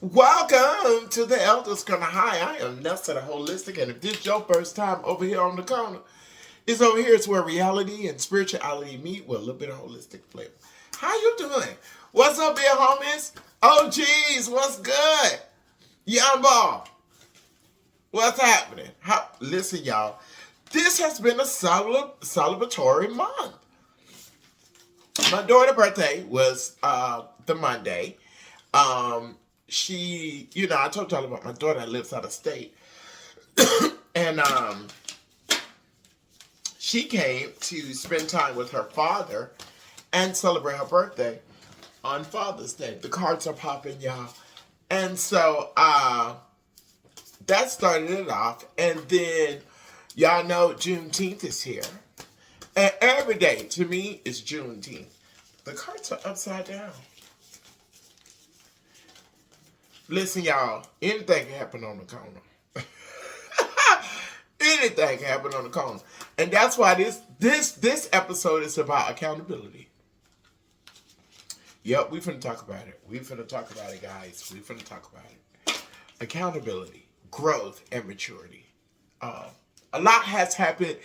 Welcome to the Elders Corner. Hi, I am Nessa the Holistic, and if this is your first time over here on the corner, it's over here. It's where reality and spirituality meet with a little bit of holistic flavor. How you doing? What's up, dear homies? Oh, geez, what's good? Young ball, what's happening? Listen, y'all, this has been a celebratory month. My daughter's birthday was the Monday. I told y'all about my daughter that lives out of state. And she came to spend time with her father and celebrate her birthday on Father's Day. The cards are popping, y'all. And so that started it off. And then y'all know Juneteenth is here. And every day to me is Juneteenth. The cards are upside down. Listen, y'all, anything can happen on the corner. Anything can happen on the corner. And that's why this episode is about accountability. Yep, we finna talk about it. We finna talk about it, guys. We finna talk about it. Accountability, growth, and maturity. A lot has happened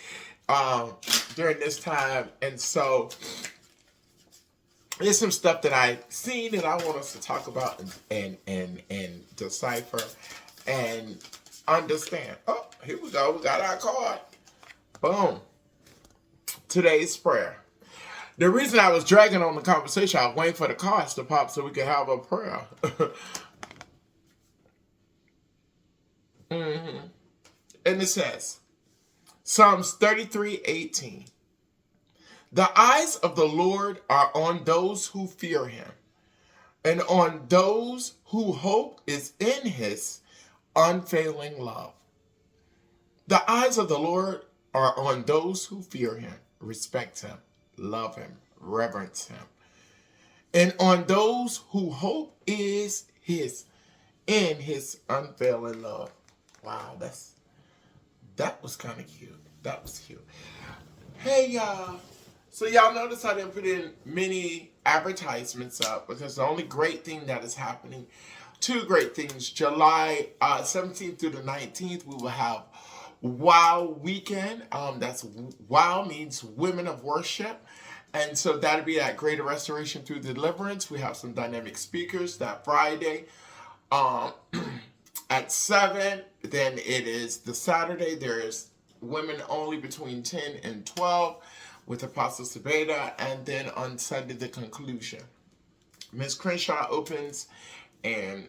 during this time, and so there's some stuff that I've seen that I want us to talk about and decipher and understand. Oh, here we go. We got our card. Boom. Today's prayer. The reason I was dragging on the conversation, I was waiting for the cards to pop so we could have a prayer. And it says, Psalms 33:18. The eyes of the Lord are on those who fear him, and on those who hope is in his unfailing love. The eyes of the Lord are on those who fear him, respect him, love him, reverence him, and on those who hope is in his unfailing love. Wow, that was kind of cute. That was cute. Hey, y'all. So y'all notice I didn't put in many advertisements up because the only great thing that is happening, two great things. July 17th through the 19th, we will have Wow Weekend. That's Wow means Women of Worship. And so that'll be at Greater Restoration Through Deliverance. We have some dynamic speakers that Friday at 7. Then it is the Saturday. There is women only between 10 and 12. With Apostle Sabeda, and then on Sunday the conclusion. Miss Crenshaw opens, and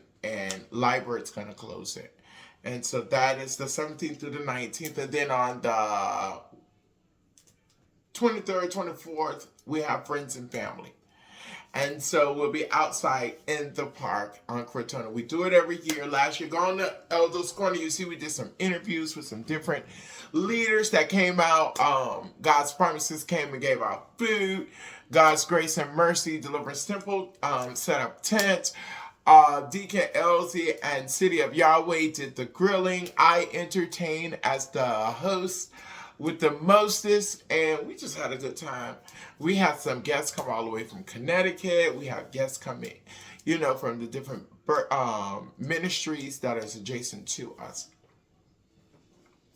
Libert's gonna close it, and so that is the 17th through the 19th, and then on the 23rd, 24th we have Friends and Family, and so we'll be outside in the park on Crotona. We do it every year. Last year, going to Elders Corner, you see we did some interviews with some different leaders that came out. God's Promises came and gave out food. God's Grace and Mercy Deliverance Temple set up tents. Deacon Elsie and City of Yahweh did the grilling. I entertained as the host with the mostest, and we just had a good time. We had some guests come all the way from Connecticut. We have guests coming, from the different ministries that is adjacent to us.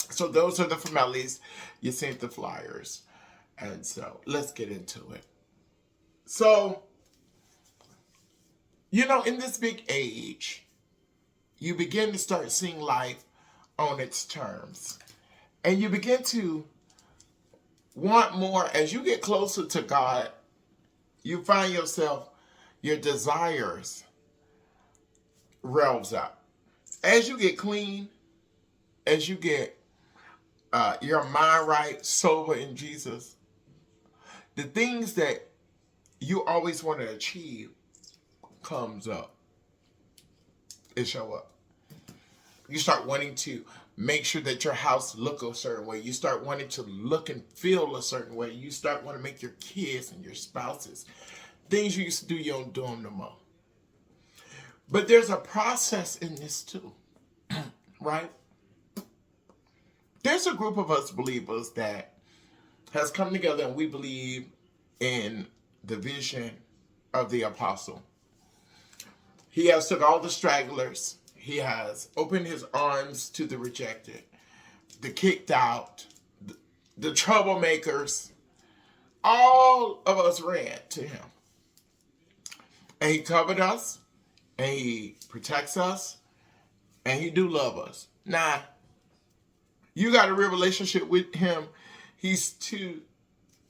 So those are the families. You see the flyers. And so let's get into it. So, in this big age, you begin to start seeing life on its terms. And you begin to want more. As you get closer to God, you find yourself, your desires revs up. As you get clean, as you get your mind right, sober in Jesus, the things that you always want to achieve comes up. It show up. You start wanting to make sure that your house look a certain way. You start wanting to look and feel a certain way. You start wanting to make your kids and your spouses. Things you used to do, you don't do them no more. But there's a process in this too, right? There's a group of us believers that has come together, and we believe in the vision of the apostle. He has took all the stragglers. He has opened his arms to the rejected, the kicked out, the troublemakers. All of us ran to him. And he covered us, and he protects us, and he do love us. Now, you got a real relationship with him. He's 2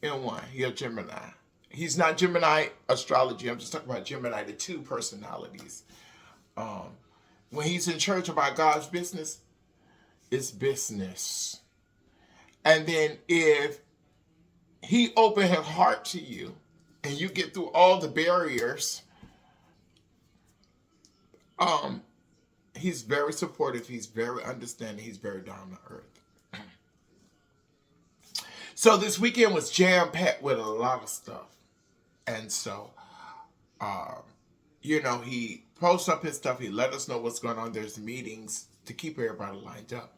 in 1. He's a Gemini. He's not Gemini astrology. I'm just talking about Gemini, the 2 personalities. When he's in church about God's business, it's business. And then if he opened his heart to you and you get through all the barriers, he's very supportive. He's very understanding. He's very down to earth. So this weekend was jam-packed with a lot of stuff. And so, he posts up his stuff. He let us know what's going on. There's meetings to keep everybody lined up.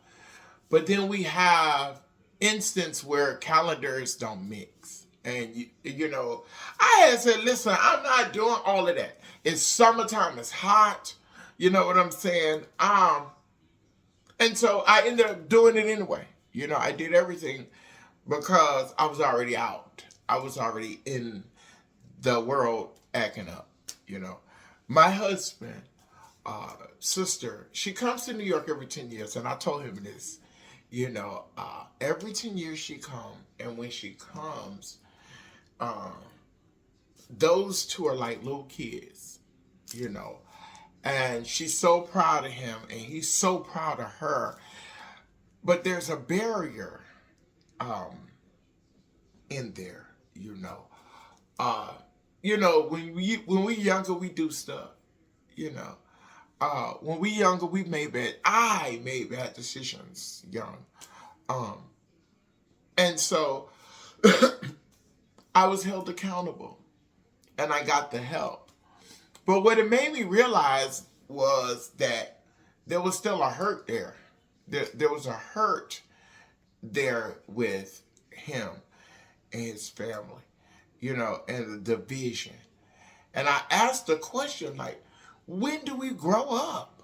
But then we have instance where calendars don't mix. And, I had said, listen, I'm not doing all of that. It's summertime. It's hot. You know what I'm saying? And so I ended up doing it anyway. I did everything because I was already out. I was already in the world acting up, My husband, sister, she comes to New York every 10 years, and I told him this, every 10 years she comes, and when she comes, those 2 are like little kids, and she's so proud of him, and he's so proud of her, but there's a barrier in there, when we younger, we do stuff, when we younger, I made bad decisions young, and so I was held accountable, and I got the help. But what it made me realize was that there was still a hurt there. There was a hurt there with him and his family, and the division. And I asked the question, like, when do we grow up?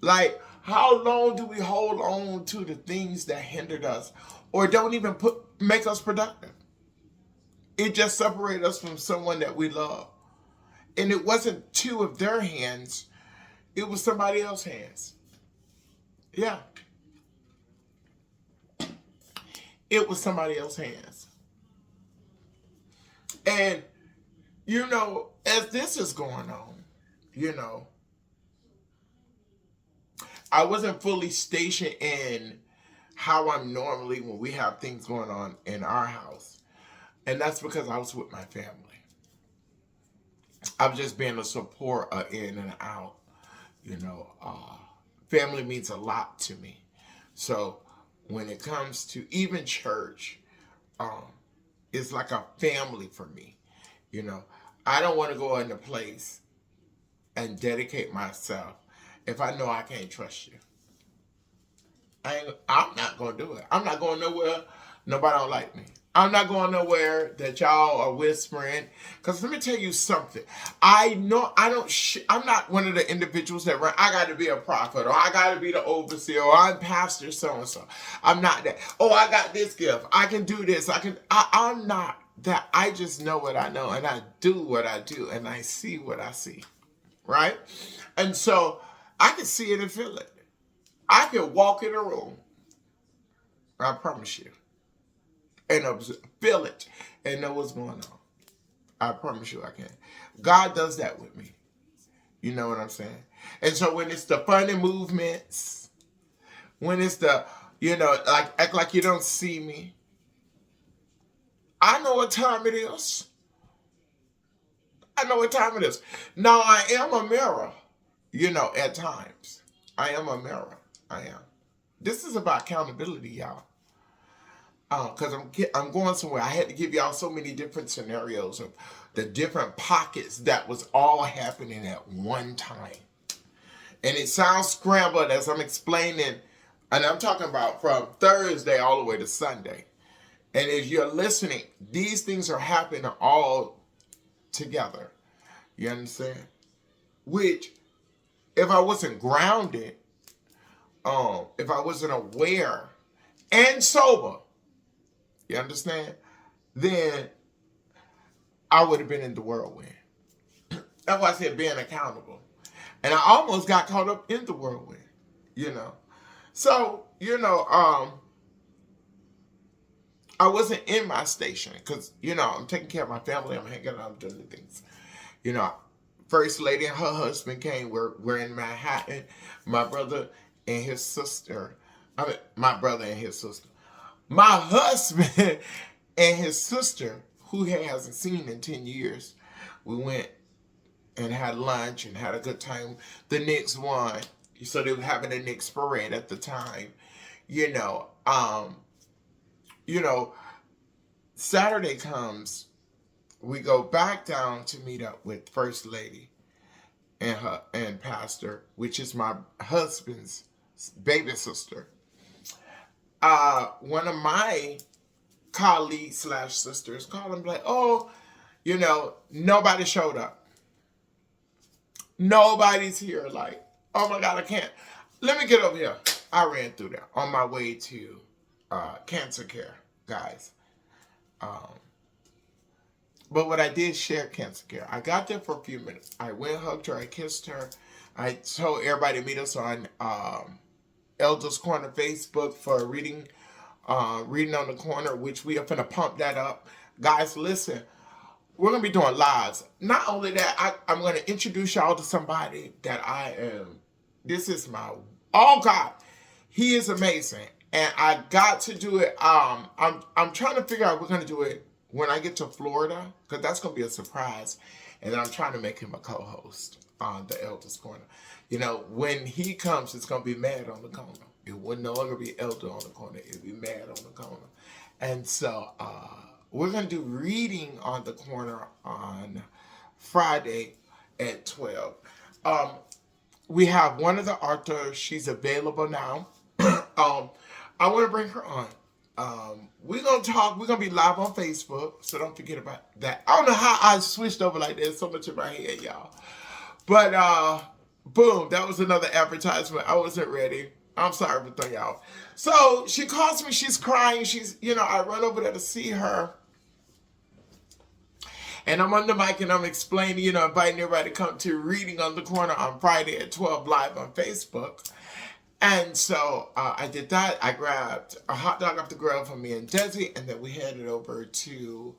Like, how long do we hold on to the things that hindered us or don't even make us productive? It just separated us from someone that we love. And it wasn't 2 of their hands. It was somebody else's hands. Yeah. It was somebody else's hands. And, as this is going on, I wasn't fully stationed in how I'm normally when we have things going on in our house. And that's because I was with my family. I was just being a support in and out. Family means a lot to me. So when it comes to even church, it's like a family for me. I don't want to go into a place and dedicate myself if I know I can't trust you. I'm not going to do it. I'm not going nowhere. Nobody don't like me. I'm not going nowhere that y'all are whispering. Because let me tell you something. I'm not one of the individuals that run, I got to be a prophet, or I got to be the overseer, or I'm pastor so-and-so. I'm not that. Oh, I got this gift. I can do this. I'm not that. I just know what I know, and I do what I do, and I see what I see. Right? And so I can see it and feel it. I can walk in a room. I promise you. And feel it and know what's going on. I promise you I can. God does that with me. You know what I'm saying? And so when it's the funny movements, when it's the, like act like you don't see me, I know what time it is. I know what time it is. Now I am a mirror, at times. I am a mirror. I am. This is about accountability, y'all. Because I'm going somewhere. I had to give y'all so many different scenarios of the different pockets that was all happening at one time. And it sounds scrambled as I'm explaining, and I'm talking about from Thursday all the way to Sunday. And as you're listening, these things are happening all together. You understand? which if I wasn't grounded, if I wasn't aware and sober, you understand, then I would have been in the whirlwind. That's why I said being accountable. And I almost got caught up in the whirlwind, you know. So, I wasn't in my station because, I'm taking care of my family. I'm hanging out, I'm doing the things. First lady and her husband came. We're in Manhattan. My brother and his sister. My brother and his sister. My husband and his sister, who he hasn't seen in 10 years, we went and had lunch and had a good time. The Knicks won. So they were having a Knicks parade at the time. Saturday comes, we go back down to meet up with First Lady and Pastor, which is my husband's baby sister. One of my colleagues / sisters called him like, nobody showed up. Nobody's here. Like, oh my God, I can't. Let me get over here. I ran through there on my way to cancer care, guys. But what I did share cancer care. I got there for a few minutes. I went, hugged her, I kissed her. I told everybody to meet us on Elders Corner Facebook for reading on the corner, which we are finna pump that up. Guys, listen, we're gonna be doing lives. Not only that, I'm gonna introduce y'all to somebody that this is oh God, he is amazing. And I got to do it. I'm trying to figure out we're gonna do it when I get to Florida, because that's gonna be a surprise. And then I'm trying to make him a co-host on the Elders Corner. When he comes, it's gonna be Mad on the Corner. It will no longer be Elder on the Corner. It'll be Mad on the Corner. And so we're gonna do reading on the corner on Friday at 12. We have one of the authors. She's available now. I want to bring her on. We're going to talk. We're going to be live on Facebook, so don't forget about that. I don't know how I switched over like that. So much in my head, y'all. But, boom, that was another advertisement. I wasn't ready. I'm sorry for throwing y'all. So, she calls me. She's crying. I run over there to see her. And I'm on the mic and I'm explaining, inviting everybody to come to Reading on the Corner on Friday at 12 live on Facebook. And so I did that. I grabbed a hot dog off the grill for me and Desi, and then we headed over to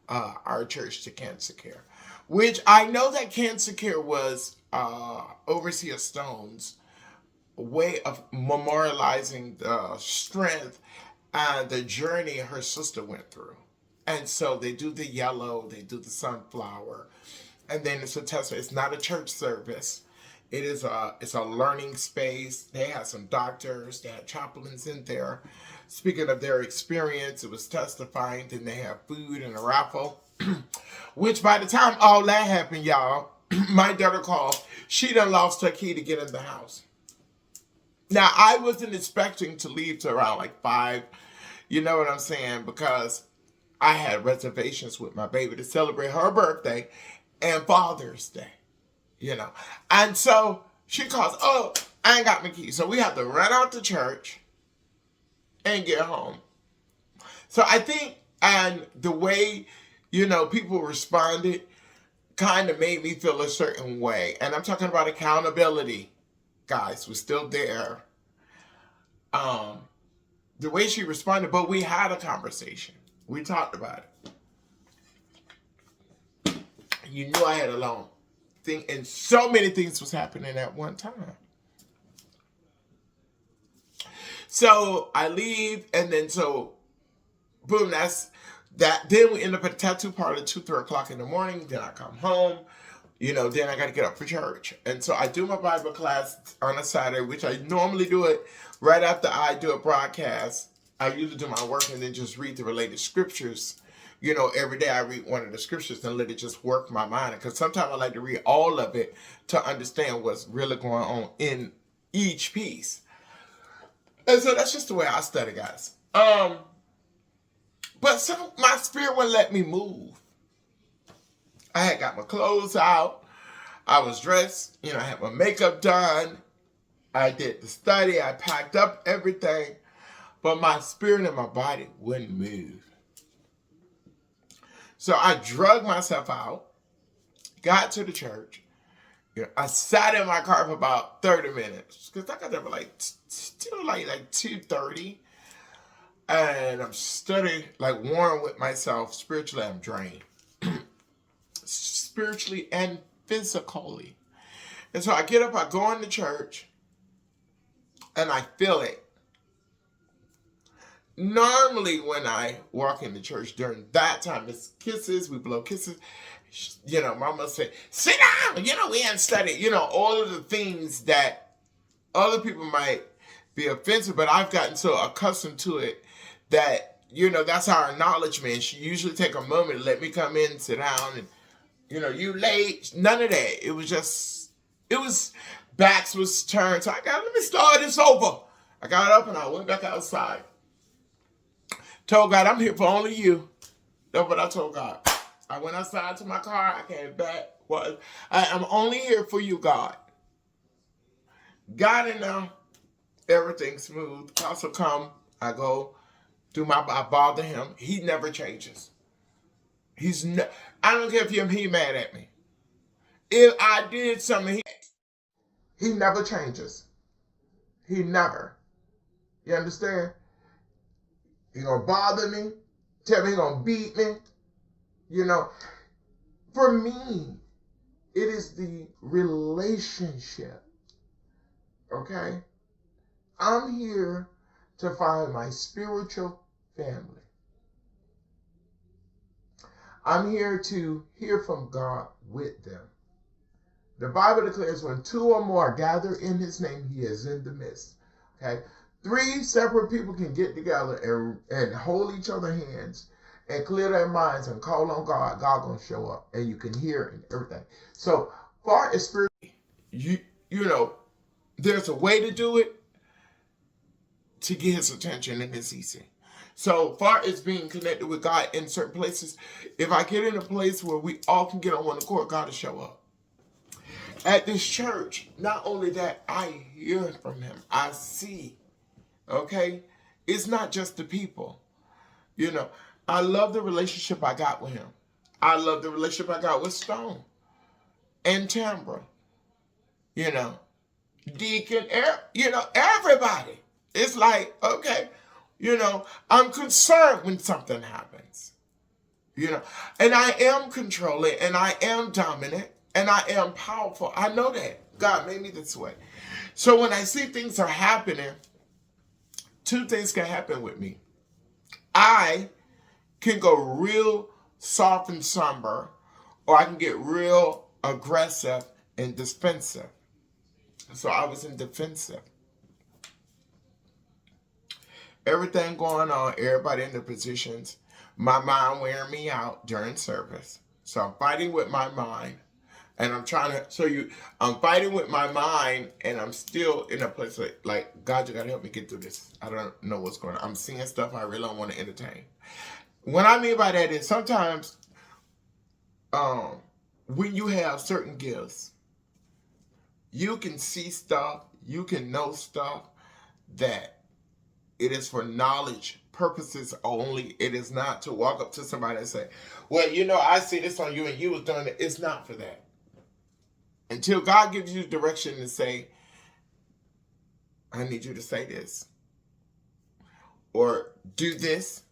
our church to Cancer Care, which I know that Cancer Care was Overseer Stone's way of memorializing the strength and the journey her sister went through. And so they do the yellow, they do the sunflower, and then it's a testimony. It's not a church service. It's a learning space. They had some doctors, they had chaplains in there. Speaking of their experience, it was testifying. Then they have food and a raffle, which by the time all that happened, y'all, my daughter called. She done lost her key to get in the house. Now, I wasn't expecting to leave till around like 5. You know what I'm saying? Because I had reservations with my baby to celebrate her birthday and Father's Day. And so she calls, oh, I ain't got my keys. So we have to run out to church and get home. So I think, and the way, people responded kind of made me feel a certain way. And I'm talking about accountability. Guys, we're still there. The way she responded, but we had a conversation. We talked about it. You knew I had a long thing, and so many things was happening at one time. So I leave, and then boom, that's that. Then we end up at a tattoo parlor at 2-3 o'clock in the morning. Then I come home. Then I got to get up for church. And so I do my Bible class on a Saturday, which I normally do it right after I do a broadcast. I usually do my work and then just read the related scriptures. Every day I read one of the scriptures and let it just work my mind. Because sometimes I like to read all of it to understand what's really going on in each piece. And so that's just the way I study, guys. But my spirit wouldn't let me move. I had got my clothes out. I was dressed, I had my makeup done. I did the study. I packed up everything. But my spirit and my body wouldn't move. So I drug myself out, got to the church. I sat in my car for about 30 minutes because I got there for still like 2:30. And I'm studying, like warring with myself. Spiritually, I'm drained. Spiritually and physically. And so I get up, I go into church, and I feel it. Normally, when I walk into church during that time, it's kisses, we blow kisses. Mama say, sit down, we ain't study. All of the things that other people might be offensive, but I've gotten so accustomed to it that, that's our acknowledgement. She usually take a moment to let me come in, sit down, and, you late. None of that. It was, backs was turned. So let me start this over. I got up and I went back outside. Told God, I'm here for only you. That's what I told God. I went outside to my car. I came back. I'm only here for you, God. Got in there. Everything's smooth. Also come. I go. I bother him. He never changes. I don't care if he mad at me. If I did something, he never changes. He never. You understand? He gonna bother me, tell me he gonna beat me. For me, it is the relationship. Okay? I'm here to find my spiritual family. I'm here to hear from God with them. The Bible declares when 2 or more gather in his name, he is in the midst. Okay? 3 separate people can get together and hold each other's hands and clear their minds and call on God. God gonna show up and you can hear and everything. So far as spirit, there's a way to do it to get his attention, and it's easy. So far as being connected with God in certain places, if I get in a place where we all can get on one accord, God will show up. At this church, not only that, I hear from him. I see. Okay? It's not just the people. I love the relationship I got with him. I love the relationship I got with Stone and Tambra. Deacon, everybody. It's like, okay, I'm concerned when something happens. And I am controlling, and I am dominant, and I am powerful. I know that. God made me this way. So when I see things are happening, 2 things can happen with me. I can go real soft and somber, or I can get real aggressive and defensive. So I was in defensive. Everything going on, everybody in the positions, my mind wearing me out during service. So I'm fighting with my mind. And I'm trying to show you, I'm fighting with my mind, and I'm still in a place like, God, you got to help me get through this. I don't know what's going on. I'm seeing stuff I really don't want to entertain. What I mean by that is sometimes when you have certain gifts, you can see stuff, you can know stuff that it is for knowledge purposes only. It is not to walk up to somebody and say, well, I see this on you and you was doing it. It's not for that. Until God gives you direction to say, I need you to say this. Or do this.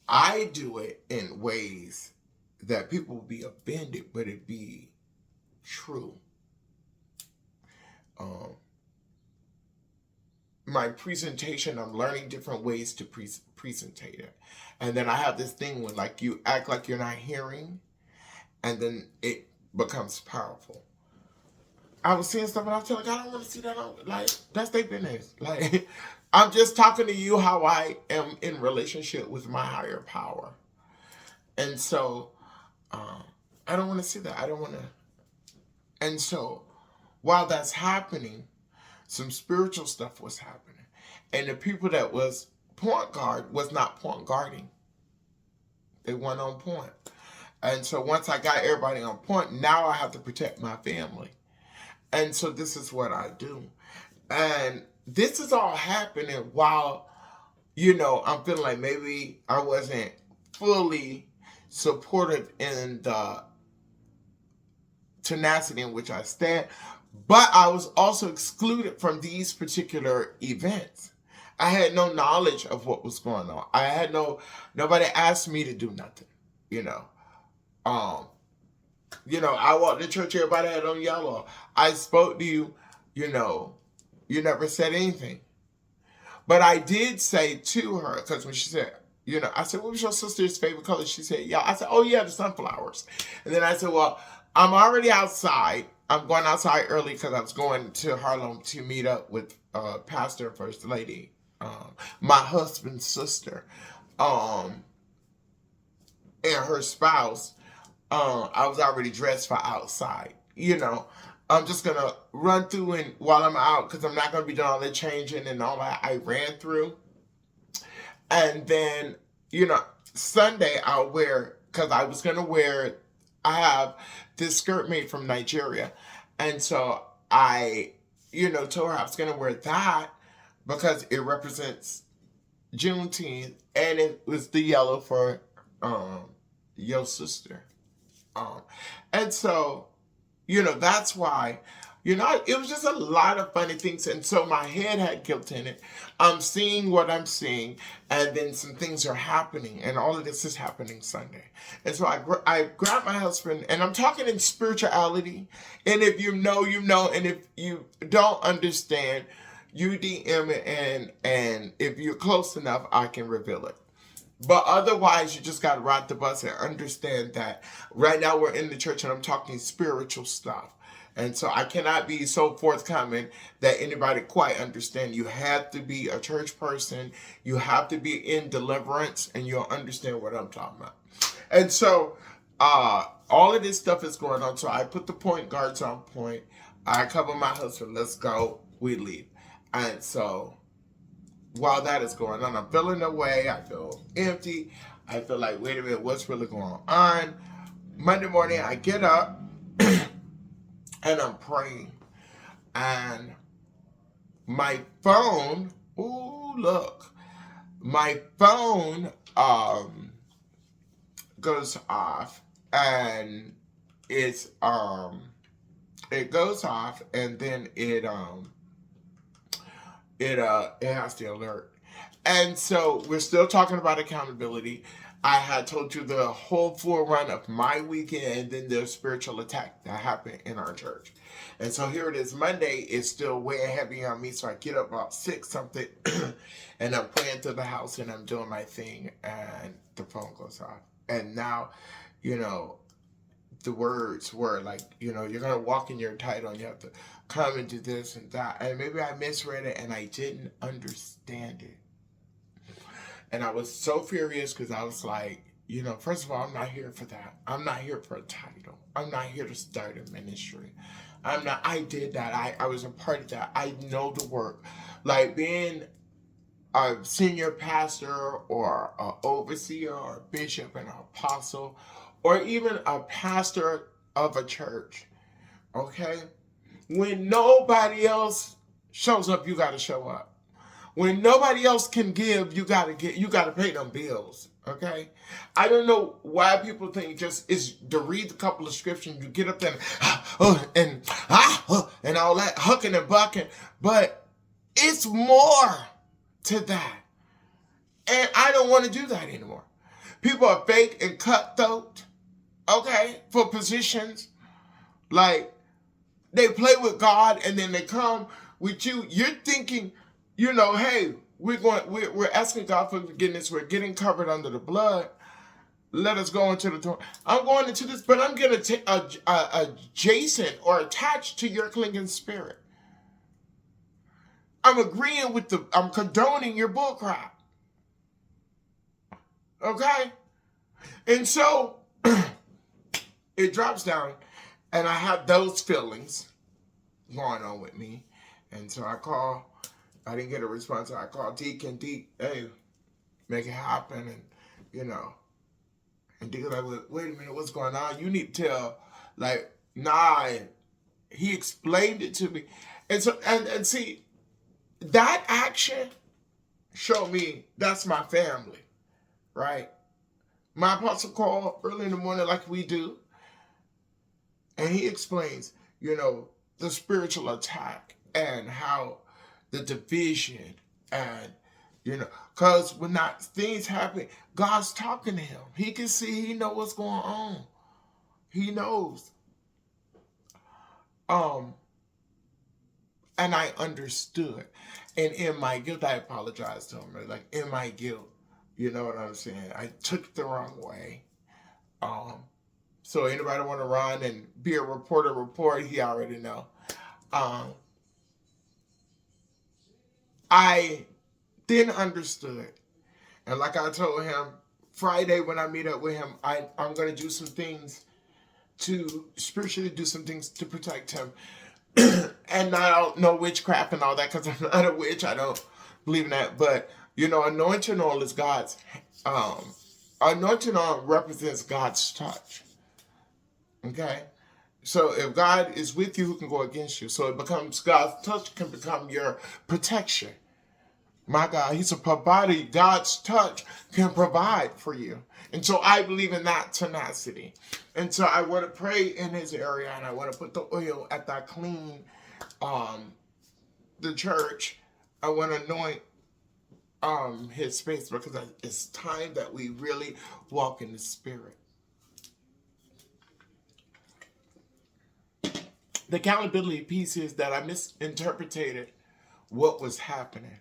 I do it in ways that people will be offended, but it be true. My presentation, I'm learning different ways to presentate it. And then I have this thing when you act like you're not hearing, and then it becomes powerful. I was seeing stuff and I was telling God, I don't want to see that. That's their business. I'm just talking to you how I am in relationship with my higher power. And so, I don't want to see that. I don't want to. And so, while that's happening, some spiritual stuff was happening. And the people that was point guard was not point guarding. They weren't on point. And so once I got everybody on point, now I have to protect my family. And so this is what I do. And this is all happening while, I'm feeling like maybe I wasn't fully supported in the tenacity in which I stand, but I was also excluded from these particular events. I had no knowledge of what was going on. Nobody asked me to do nothing, you know. I walked to church, everybody had on yellow. I spoke to you, you never said anything. But I did say to her, because when she said, I said, what was your sister's favorite color? She said, yeah. I said, oh, yeah, the sunflowers. And then I said, well, I'm already outside. I'm going outside early because I was going to Harlem to meet up with Pastor and First Lady, my husband's sister, and her spouse. I was already dressed for outside. I'm just going to run through and while I'm out, because I'm not going to be doing all the changing and all that I ran through. And then, Sunday I'll wear, because I was going to wear, I have this skirt made from Nigeria. And so I, told her I was going to wear that because it represents Juneteenth. And it was the yellow for your sister. And so, that's why, it was just a lot of funny things. And so my head had guilt in it. I'm seeing what I'm seeing. And then some things are happening. And all of this is happening Sunday. And so I grabbed my husband. And I'm talking in spirituality. And if you know, you know. And if you don't understand, you DM it. And if you're close enough, I can reveal it. But otherwise, you just got to ride the bus and understand that right now we're in the church and I'm talking spiritual stuff. And so I cannot be so forthcoming that anybody quite understand. You have to be a church person. You have to be in deliverance and you'll understand what I'm talking about. And so all of this stuff is going on. So I put the point guards on point. I cover my husband. Let's go. We leave. And so while that is going on, I'm feeling away. I feel empty. I feel like, wait a minute, what's really going on? Monday morning, I get up and I'm praying. And my phone, my phone goes off, and it goes off, and then it has the alert. And so we're still talking about accountability. I had told you the whole full run of my weekend and then the spiritual attack that happened in our church. And so here it is. Monday is still weighing heavy on me. So I get up about 6 something and I'm praying to the house and I'm doing my thing and the phone goes off. And now, the words were like, you're going to walk in your title and you have to come and do this and that. And maybe I misread it and I didn't understand it. And I was so furious because I was like, first of all, I'm not here for that. I'm not here for a title. I'm not here to start a ministry. I did that. I was a part of that. I know the work. Like being a senior pastor or an overseer or a bishop and an apostle or even a pastor of a church. Okay? When nobody else shows up, you got to show up. When nobody else can give, you got to pay them bills. Okay? I don't know why people think just is to read a couple of scriptures, you get up there and all that hucking and bucking, but it's more to that. And I don't want to do that anymore. People are fake and cutthroat, okay, for positions. Like, they play with God and then they come with you. You're thinking, hey, we're asking God for forgiveness. We're getting covered under the blood. Let us go into the throne. I'm going into this, but I'm going to take adjacent or attached to your clinging spirit. I'm agreeing with I'm condoning your bullcrap. Okay? And so it drops down and I have those feelings going on with me. And so I didn't get a response. So I called Deacon. Hey, make it happen. And, And Deacon's like, wait a minute, what's going on? You need to tell, like, nah. And he explained it to me. And so, and see, that action showed me that's my family, right? My apostle called early in the morning like we do. And he explains, the spiritual attack and how the division and, because when that things happen, God's talking to him. He can see, he knows what's going on. He knows. And I understood. And in my guilt, I apologized to him. Like, in my guilt, you know what I'm saying? I took it the wrong way. So anybody want to run and be a reporter, report, he already know. I then understood. And like I told him, Friday when I meet up with him, I'm going to do some things to spiritually do some things to protect him. And I don't know witchcraft and all that because I'm not a witch. I don't believe in that. But, anointing oil is God's, anointing oil represents God's touch. Okay? So if God is with you, who can go against you? So it becomes, God's touch can become your protection. My God, he's a provider. God's touch can provide for you. And so I believe in that tenacity. And so I want to pray in his area, and I want to put the oil at that clean, the church. I want to anoint his space because it's time that we really walk in the Spirit. The accountability piece is that I misinterpreted what was happening.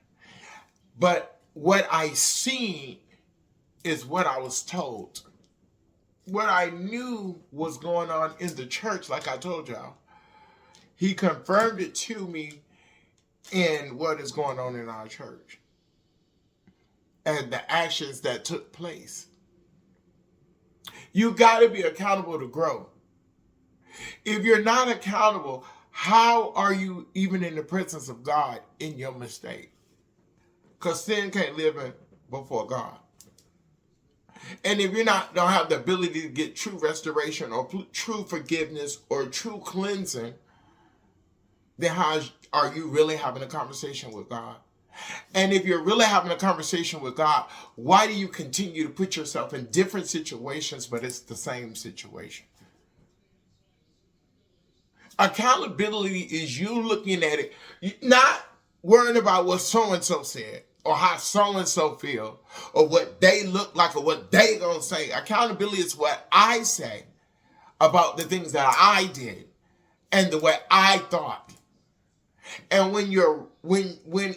But what I seen is what I was told. What I knew was going on in the church, like I told y'all, he confirmed it to me in what is going on in our church and the actions that took place. You got to be accountable to grow. If you're not accountable, how are you even in the presence of God in your mistake? Because sin can't live before God. And if you're don't have the ability to get true restoration or true forgiveness or true cleansing, then how are you really having a conversation with God? And if you're really having a conversation with God, why do you continue to put yourself in different situations, but it's the same situation? Accountability is you looking at it, not worrying about what so-and-so said or how so-and-so feel or what they look like or what they gonna say. Accountability is what I say about the things that I did and the way I thought. And when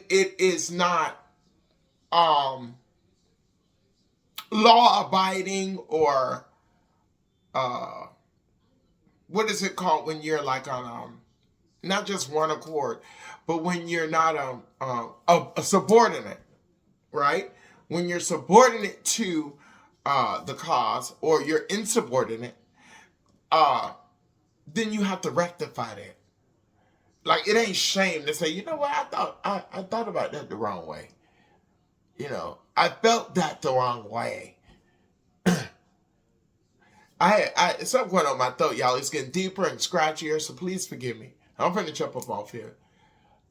it is not law abiding or what is it called when you're like on not just one accord, but when you're not a subordinate, right? When you're subordinate to the cause or you're insubordinate, then you have to rectify that. Like, it ain't shame to say, you know what, I thought about that the wrong way. I felt that the wrong way. I something going on my throat, y'all. It's getting deeper and scratchier, so please forgive me. I'm finna jump up off here.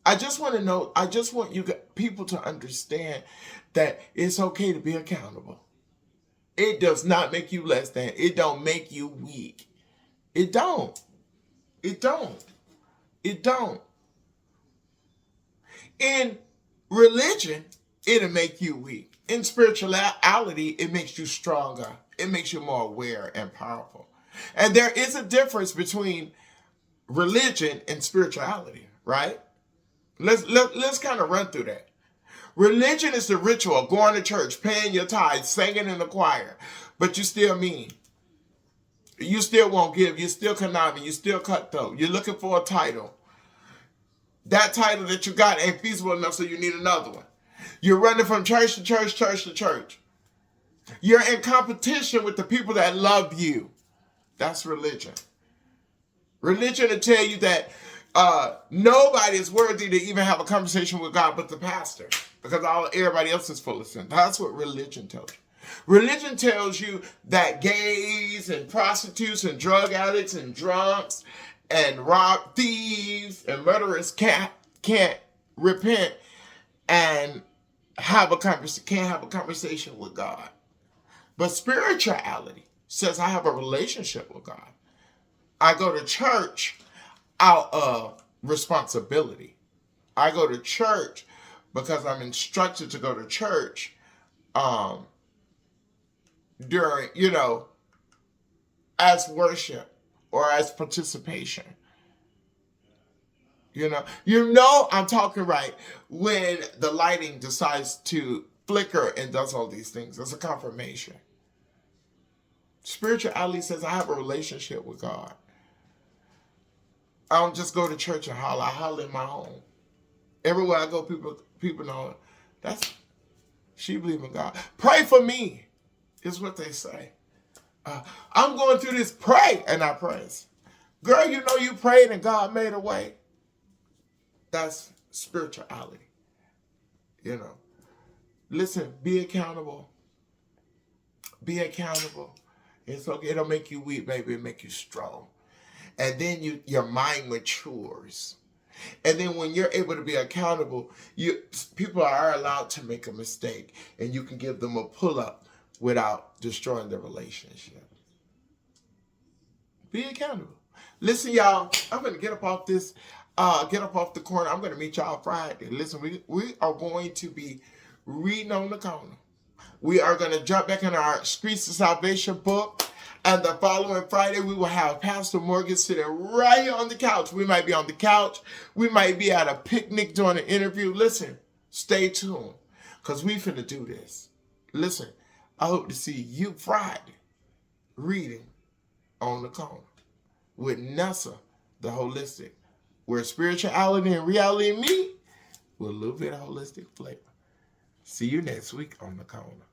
I just want you people to understand that it's okay to be accountable. It does not make you less than. It don't make you weak. It don't. It don't. It don't. In religion, it'll make you weak. In spirituality, it makes you stronger. It makes you more aware and powerful. And there is a difference between religion and spirituality, right? Let's kind of run through that. Religion is the ritual, going to church, paying your tithes, singing in the choir, but you still mean. You still won't give. You still conniving. You still cutthroat. You're looking for a title. That title that you got ain't feasible enough, so you need another one. You're running from church to church, church to church. You're in competition with the people that love you. That's religion. Religion will tell you that nobody is worthy to even have a conversation with God but the pastor, because everybody else is full of sin. That's what religion tells you. Religion tells you that gays and prostitutes and drug addicts and drunks and rob thieves and murderers can't repent and can't have a conversation with God. But spirituality says I have a relationship with God. I go to church out of responsibility. I go to church because I'm instructed to go to church during, as worship or as participation. I'm talking right when the lighting decides to flicker and does all these things. It's a confirmation. Spirituality says I have a relationship with God. I don't just go to church and holler. I holler in my home. Everywhere I go, people know she believe in God. Pray for me, is what they say. I'm going through this. Pray, and I praise. Girl, you prayed and God made a way. That's spirituality. Listen, be accountable. Be accountable. It's okay. It'll make you weak, maybe it'll make you strong. And then your mind matures. And then when you're able to be accountable, people are allowed to make a mistake, and you can give them a pull-up without destroying the relationship. Be accountable. Listen, y'all, I'm going to get up off the corner. I'm going to meet y'all Friday. Listen, we are going to be reading on the corner. We are going to jump back in our Streets of Salvation book. And the following Friday, we will have Pastor Morgan sitting right here on the couch. We might be on the couch. We might be at a picnic doing an interview. Listen, stay tuned, because we finna do this. Listen, I hope to see you Friday reading on the corner with Nessa, the holistic, where spirituality and reality meet with a little bit of holistic flavor. See you next week on the corner.